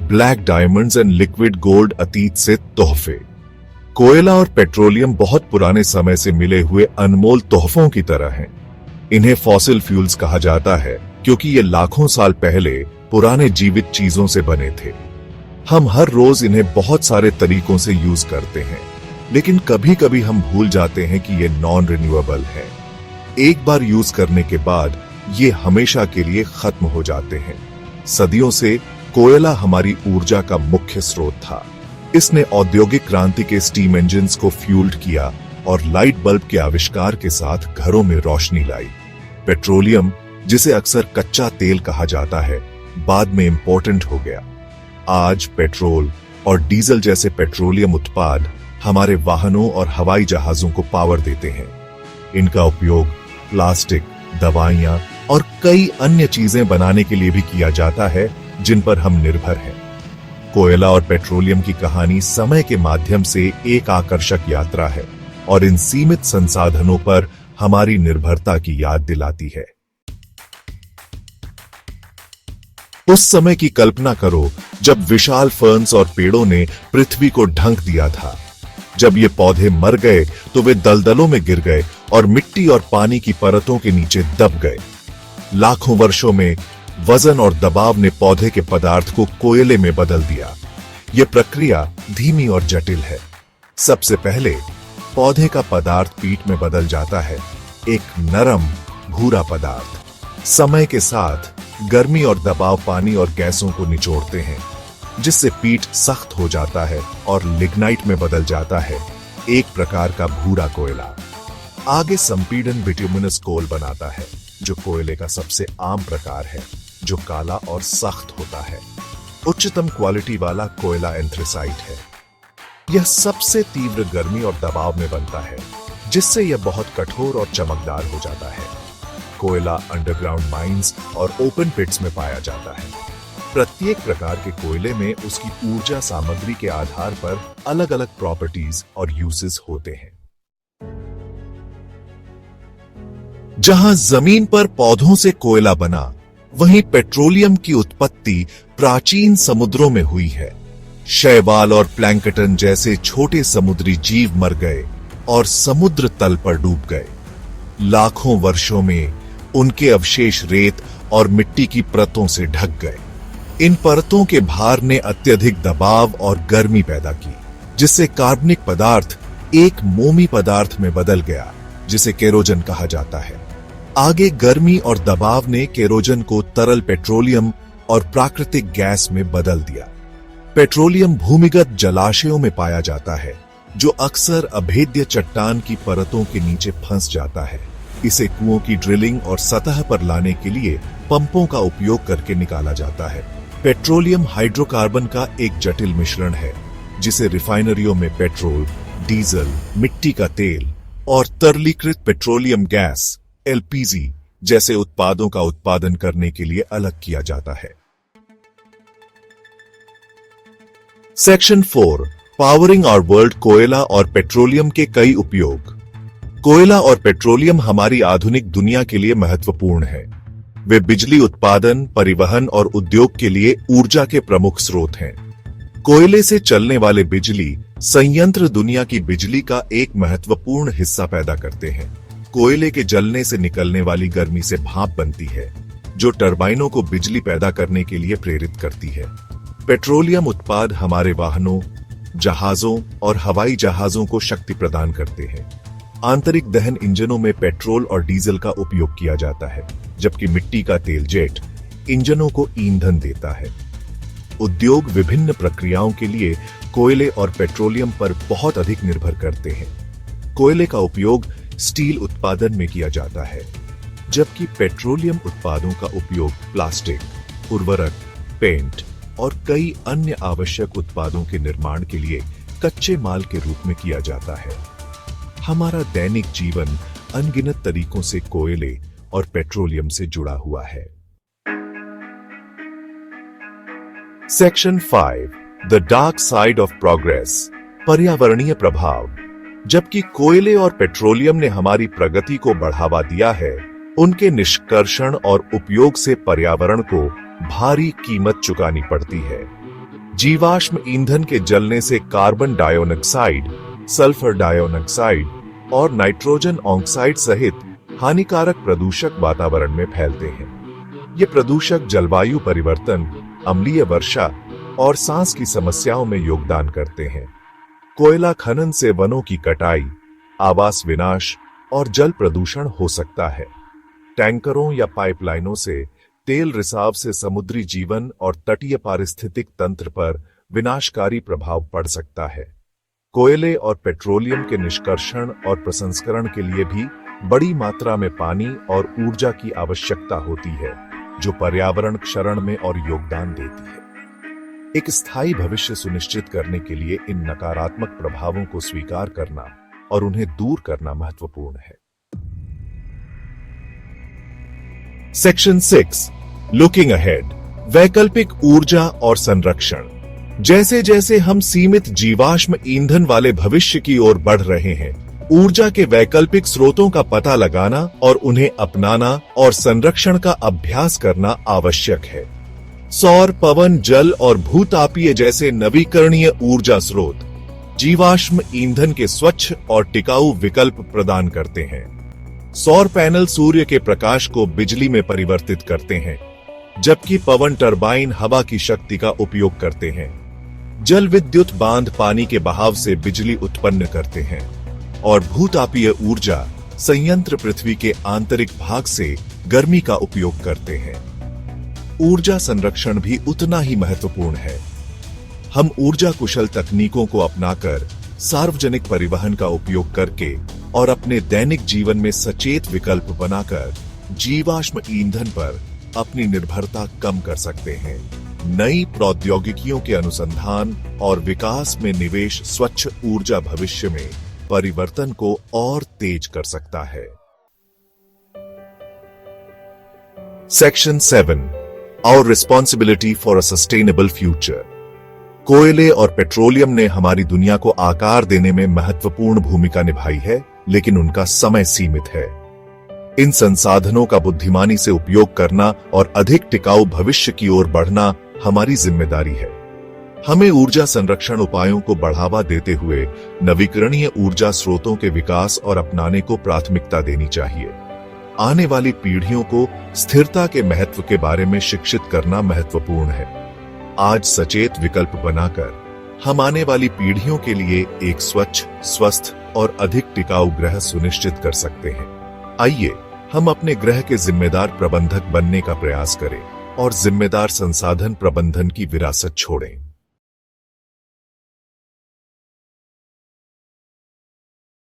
Black diamonds and liquid gold अतीत से तोहफे। कोयला और पेट्रोलियम बहुत पुराने समय से मिले हुए अनमोल तोहफों की तरह हैं। इन्हें फॉसिल फ्यूल्स कहा जाता है क्योंकि ये लाखों साल पहले पुराने जीवित चीजों से बने थे। हम हर रोज इन्हें बहुत सारे तरीकों से यूज करते हैं, लेकिन कभी कभी हम भूल जाते हैं कि ये नॉन रिन्यूएबल है। एक बार यूज करने के बाद ये हमेशा के लिए खत्म हो जाते हैं। सदियों से कोयला हमारी ऊर्जा का मुख्य स्रोत था। इसने औद्योगिक क्रांति के स्टीम इंजन्स को फ्यूल्ड किया और लाइट बल्ब के आविष्कार के साथ घरों में रोशनी लाई। पेट्रोलियम, जिसे अक्सर कच्चा तेल कहा जाता है, बाद में इंपॉर्टेंट हो गया। आज पेट्रोल और डीजल जैसे पेट्रोलियम उत्पाद हमारे वाहनों और हवाई जहाजों को पावर देते हैं। इनका उपयोग प्लास्टिक, दवाइयां और कई अन्य चीजें बनाने के लिए भी किया जाता है जिन पर हम निर्भर हैं। कोयला और पेट्रोलियम की कहानी समय के माध्यम से एक आकर्षक यात्रा है और इन सीमित संसाधनों पर हमारी निर्भरता की याद दिलाती है। उस समय की कल्पना करो जब विशाल फर्न्स और पेड़ों ने पृथ्वी को ढक दिया था। जब ये पौधे मर गए तो वे दलदलों में गिर गए और मिट्टी और पानी की परतों के नीचे दब गए। लाखों वर्षों में वजन और दबाव ने पौधे के पदार्थ को कोयले में बदल दिया। यह प्रक्रिया धीमी और जटिल है। सबसे पहले पौधे का पदार्थ पीट में बदल जाता है, एक नरम भूरा पदार्थ। समय के साथ गर्मी और दबाव पानी और गैसों को निचोड़ते हैं, जिससे पीट सख्त हो जाता है और लिग्नाइट में बदल जाता है, एक प्रकार का भूरा कोयला। आगे संपीड़न बिट्यूमिनस कोल बनाता है, जो कोयले का सबसे आम प्रकार है, जो काला और सख्त होता है। उच्चतम क्वालिटी वाला कोयला एंथ्रेसाइट है। यह सबसे तीव्र गर्मी और दबाव में बनता है, जिससे यह बहुत कठोर और चमकदार हो जाता है। कोयला अंडरग्राउंड माइंस और ओपन पिट्स में पाया जाता है। प्रत्येक प्रकार के कोयले में उसकी ऊर्जा सामग्री के आधार पर अलग अलग प्रॉपर्टीज और यूजेस होते हैं। जहां जमीन पर पौधों से कोयला बना, वहीं पेट्रोलियम की उत्पत्ति प्राचीन समुद्रों में हुई है। शैवाल और प्लैंकटन जैसे छोटे समुद्री जीव मर गए और समुद्र तल पर डूब गए। लाखों वर्षों में उनके अवशेष रेत और मिट्टी की परतों से ढक गए। इन परतों के भार ने अत्यधिक दबाव और गर्मी पैदा की, जिससे कार्बनिक पदार्थ एक मोमी पदार्थ में बदल गया, जिसे केरोजन कहा जाता है। आगे गर्मी और दबाव ने केरोजन को तरल पेट्रोलियम और प्राकृतिक गैस में बदल दिया। पेट्रोलियम भूमिगत जलाशयों में पाया जाता है, जो अक्सर अभेद्य चट्टान की परतों के नीचे फंस जाता है। इसे कुओं की ड्रिलिंग और सतह पर लाने के लिए पंपों का उपयोग करके निकाला जाता है। पेट्रोलियम हाइड्रोकार्बन का एक जटिल मिश्रण है, जिसे रिफाइनरियों में पेट्रोल, डीजल, मिट्टी का तेल और तरलीकृत पेट्रोलियम गैस एलपीजी जैसे उत्पादों का उत्पादन करने के लिए अलग किया जाता है। Section 4, powering our world. कोयला और पेट्रोलियम के कई उपयोग। कोयला और पेट्रोलियम हमारी आधुनिक दुनिया के लिए महत्वपूर्ण है। वे बिजली उत्पादन, परिवहन और उद्योग के लिए ऊर्जा के प्रमुख स्रोत हैं। कोयले से चलने वाले बिजली संयंत्र दुनिया की बिजली का एक महत्वपूर्ण हिस्सा पैदा करते हैं। कोयले के जलने से निकलने वाली गर्मी से भाप बनती है, जो टरबाइनों को बिजली पैदा करने के लिए प्रेरित करती है। पेट्रोलियम उत्पाद हमारे वाहनों, जहाजों और हवाई जहाजों को शक्ति प्रदान करते हैं। आंतरिक दहन इंजनों में पेट्रोल और डीजल का उपयोग किया जाता है, जबकि मिट्टी का तेल जेट इंजनों को ईंधन देता है। उद्योग विभिन्न प्रक्रियाओं के लिए कोयले और पेट्रोलियम पर बहुत अधिक निर्भर करते हैं। कोयले का उपयोग स्टील उत्पादन में किया जाता है, जबकि पेट्रोलियम उत्पादों का उपयोग प्लास्टिक, उर्वरक, पेंट और कई अन्य आवश्यक उत्पादों के निर्माण के लिए कच्चे माल के रूप में किया जाता है। हमारा दैनिक जीवन अनगिनत तरीकों से कोयले और पेट्रोलियम से जुड़ा हुआ है। Section 5, the dark side of progress. पर्यावरणीय प्रभाव। जबकि कोयले और पेट्रोलियम ने हमारी प्रगति को बढ़ावा दिया है, उनके निष्कर्षण और उपयोग से पर्यावरण को भारी कीमत चुकानी पड़ती है। जीवाश्म ईंधन के जलने से कार्बन डाइऑक्साइड, सल्फर डाइऑक्साइड और नाइट्रोजन ऑक्साइड सहित हानिकारक प्रदूषक वातावरण में फैलते हैं। ये प्रदूषक जलवायु परिवर्तन, अम्लीय वर्षा और सांस की समस्याओं में योगदान करते हैं। कोयला खनन से वनों की कटाई, आवास विनाश और जल प्रदूषण हो सकता है। टैंकरों या पाइपलाइनों से तेल रिसाव से समुद्री जीवन और तटीय पारिस्थितिक तंत्र पर विनाशकारी प्रभाव पड़ सकता है। कोयले और पेट्रोलियम के निष्कर्षण और प्रसंस्करण के लिए भी बड़ी मात्रा में पानी और ऊर्जा की आवश्यकता होती है, जो पर्यावरण क्षरण में और योगदान देती है। एक स्थायी भविष्य सुनिश्चित करने के लिए इन नकारात्मक प्रभावों को स्वीकार करना और उन्हें दूर करना महत्वपूर्ण है। सेक्शन 6, लुकिंग अहेड, वैकल्पिक ऊर्जा और संरक्षण। जैसे जैसे हम सीमित जीवाश्म ईंधन वाले भविष्य की ओर बढ़ रहे हैं, ऊर्जा के वैकल्पिक स्रोतों का पता लगाना और उन्हें अपनाना और संरक्षण का अभ्यास करना आवश्यक है। सौर, पवन, जल और भूतापीय जैसे नवीकरणीय ऊर्जा स्रोत जीवाश्म ईंधन के स्वच्छ और टिकाऊ विकल्प प्रदान करते हैं। सौर पैनल सूर्य के प्रकाश को बिजली में परिवर्तित करते हैं, जबकि पवन टरबाइन हवा की शक्ति का उपयोग करते हैं। जल विद्युत बांध पानी के बहाव से बिजली उत्पन्न करते हैं और भूतापीय ऊर्जा संयंत्र पृथ्वी के आंतरिक भाग से गर्मी का उपयोग करते हैं। ऊर्जा संरक्षण भी उतना ही महत्वपूर्ण है। हम ऊर्जा कुशल तकनीकों को अपनाकर, सार्वजनिक परिवहन का उपयोग करके और अपने दैनिक जीवन में सचेत विकल्प बनाकर जीवाश्म ईंधन पर अपनी निर्भरता कम कर सकते हैं। नई प्रौद्योगिकियों के अनुसंधान और विकास में निवेश स्वच्छ ऊर्जा भविष्य में परिवर्तन को और तेज कर सकता है। Section 7, our responsibility for a sustainable future. कोयले और पेट्रोलियम ने हमारी दुनिया को आकार देने में महत्वपूर्ण भूमिका निभाई है, लेकिन उनका समय सीमित है। इन संसाधनों का बुद्धिमानी से उपयोग करना और अधिक टिकाऊ भविष्य की ओर बढ़ना हमारी जिम्मेदारी है। हमें ऊर्जा संरक्षण उपायों को बढ़ावा देते हुए नवीकरणीय ऊर्जा स्रोतों के विकास और अपनाने को प्राथमिकता देनी चाहिए। आने वाली पीढ़ियों को स्थिरता के महत्व के बारे में शिक्षित करना महत्वपूर्ण है। आज सचेत विकल्प बनाकर हम आने वाली पीढ़ियों के लिए एक स्वच्छ, स्वस्थ और अधिक टिकाऊ ग्रह सुनिश्चित कर सकते हैं। आइए हम अपने ग्रह के जिम्मेदार प्रबंधक बनने का प्रयास करें और जिम्मेदार संसाधन प्रबंधन की विरासत छोड़ें।